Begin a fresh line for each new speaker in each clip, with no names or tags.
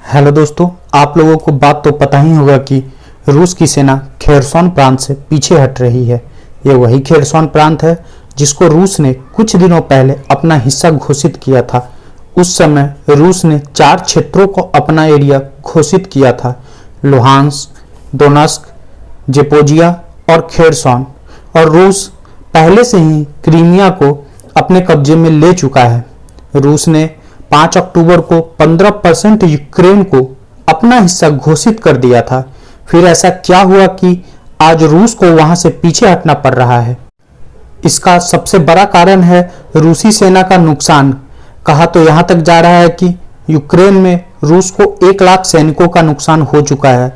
Hello दोस्तों, आप लोगों को बात तो पता ही होगा कि रूस की सेना खेरसोन प्रांत से पीछे हट रही है। ये वही खेरसोन प्रांत है जिसको रूस ने कुछ दिनों पहले अपना हिस्सा घोषित किया था। उस समय रूस ने 4 क्षेत्रों को अपना एरिया घोषित किया था: लुहांस्क, दोनेत्स्क, जेपोजिया और खेरसोन। और रूस पहले से ही क्रीमिया को अपने कब्जे में ले चुका है। रूस ने 5 अक्टूबर को 15% यूक्रेन को अपना हिस्सा घोषित कर दिया था। फिर ऐसा क्या हुआ कि आज रूस को वहां से पीछे हटना पड़ रहा है? इसका सबसे बड़ा कारण है रूसी सेना का नुकसान। कहा तो यहां तक जा रहा है कि यूक्रेन में रूस को 1 लाख सैनिकों का नुकसान हो चुका है।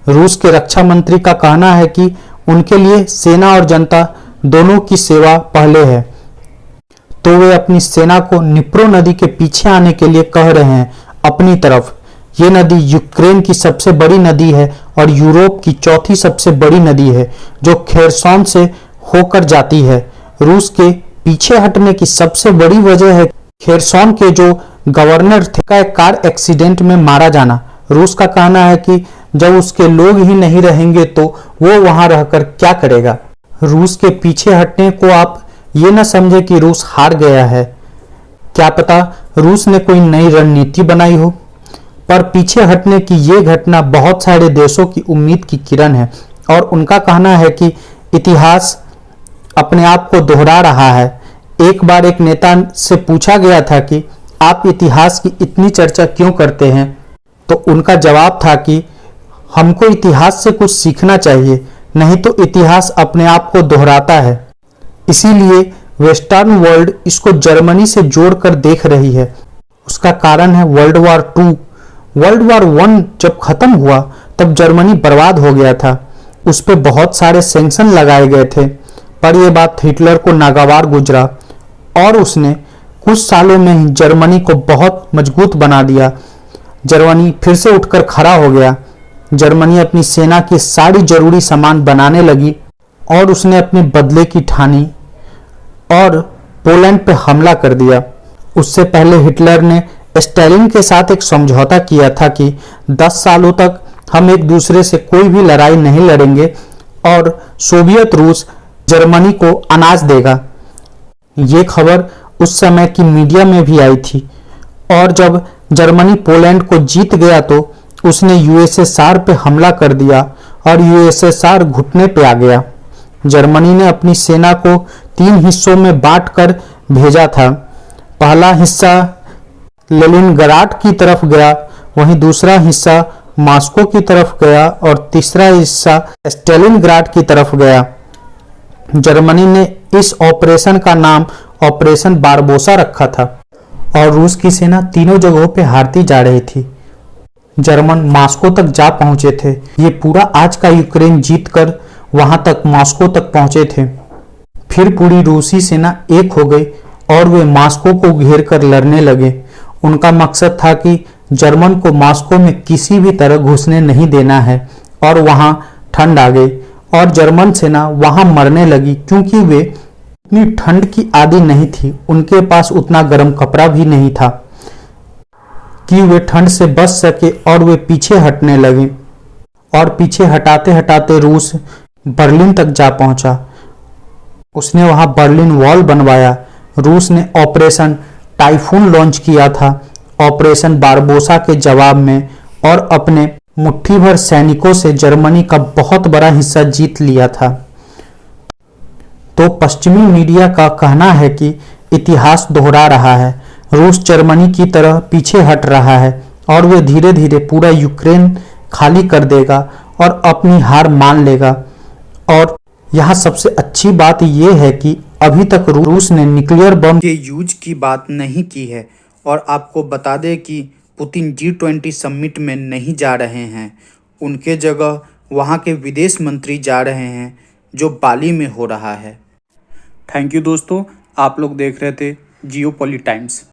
रूस के रक्षा मंत्री का कहना है कि उनके लिए सेना और जनता दोनों की सेवा पहले है, तो वे अपनी सेना को निप्रो नदी के पीछे आने के लिए कह रहे हैं अपनी तरफ। ये नदी यूक्रेन की सबसे बड़ी नदी है और यूरोप की चौथी सबसे बड़ी नदी है, जो खेरसोन से होकर जाती है। रूस के पीछे हटने की सबसे बड़ी वजह है खेरसोन के जो गवर्नर थे का एक कार एक्सीडेंट में मारा जाना। रूस का कहना है कि जब उसके लोग ही नहीं रहेंगे तो वो वहां रहकर क्या करेगा। रूस के पीछे हटने को आप ये न समझे कि रूस हार गया है। क्या पता रूस ने कोई नई रणनीति बनाई हो, पर पीछे हटने की ये घटना बहुत सारे देशों की उम्मीद की किरण है। और उनका कहना है कि इतिहास अपने आप को दोहरा रहा है। एक बार एक नेता से पूछा गया था कि आप इतिहास की इतनी चर्चा क्यों करते हैं, तो उनका जवाब था कि हमको इतिहास से कुछ सीखना चाहिए, नहीं तो इतिहास अपने आप को दोहराता है। इसीलिए वेस्टर्न वर्ल्ड इसको जर्मनी से जोड़कर देख रही है। उसका कारण है वर्ल्ड वॉर 2। वर्ल्ड वॉर 1 जब खत्म हुआ तब जर्मनी बर्बाद हो गया था। उस पर बहुत सारे सैंक्शन लगाए गए थे, पर यह बात हिटलर को नागवार गुजरा और उसने कुछ सालों में ही जर्मनी को बहुत मजबूत बना दिया। जर्मनी फिर से उठकर खड़ा हो गया। जर्मनी अपनी सेना की सारी जरूरी सामान बनाने लगी और उसने अपने बदले की ठानी और पोलैंड पर हमला कर दिया। उससे पहले हिटलर ने स्टालिन के साथ एक समझौता किया था कि 10 सालों तक हम एक दूसरे से कोई भी लड़ाई नहीं लड़ेंगे और सोवियत रूस जर्मनी को अनाज देगा। ये खबर उस समय की मीडिया में भी आई थी। और जब जर्मनी पोलैंड को जीत गया तो उसने यूएसएसआर पे हमला कर दिया और यूएसएसआर घुटने पे आ गया। जर्मनी ने अपनी सेना को 3 हिस्सों में बांटकर भेजा था। पहला हिस्सा लेनिनग्राड की तरफ गया, वहीं दूसरा हिस्सा मॉस्को की तरफ गया और तीसरा हिस्सा स्टालिनग्राड की तरफ गया। जर्मनी ने इस ऑपरेशन का नाम ऑपरेशन बारबोसा रखा था और रूस की सेना तीनों जगहों पे हारती जा रही थी। जर्मन मॉस्को तक जा पहुंचे थे। ये पूरा आज का यूक्रेन जीतकर वहां तक मॉस्को तक पहुंचे थे। फिर पूरी रूसी सेना एक हो गई और वे मॉस्को को घेर कर लड़ने लगे। उनका मकसद था कि जर्मन को मॉस्को में किसी भी तरह घुसने नहीं देना है। और वहां ठंड आ गई और जर्मन सेना वहां मरने लगी, क्योंकि वे इतनी ठंड की आदी नहीं थी। उनके पास उतना गर्म कपड़ा भी नहीं था कि वे ठंड से बच सके और वे पीछे हटने लगे। और पीछे हटाते हटाते रूस बर्लिन तक जा पहुंचा। उसने वहां बर्लिन वॉल बनवाया। रूस ने ऑपरेशन टाइफून लॉन्च किया था ऑपरेशन बारबोसा के जवाब में और अपने मुट्ठी भर सैनिकों से जर्मनी का बहुत बड़ा हिस्सा जीत लिया था। तो पश्चिमी मीडिया का कहना है कि इतिहास दोहरा रहा है। रूस जर्मनी की तरह पीछे हट रहा है और वे धीरे धीरे पूरा यूक्रेन खाली कर देगा और अपनी हार मान लेगा। और यहाँ सबसे अच्छी बात यह है कि अभी तक रूस ने न्यूक्लियर बम के यूज की बात नहीं की है। और आपको बता दें कि पुतिन G20 समिट में नहीं जा रहे हैं। उनके जगह वहाँ के विदेश मंत्री जा रहे हैं, जो बाली में हो रहा है। थैंक यू दोस्तों, आप लोग देख रहे थे जियोपॉलिटाइम्स।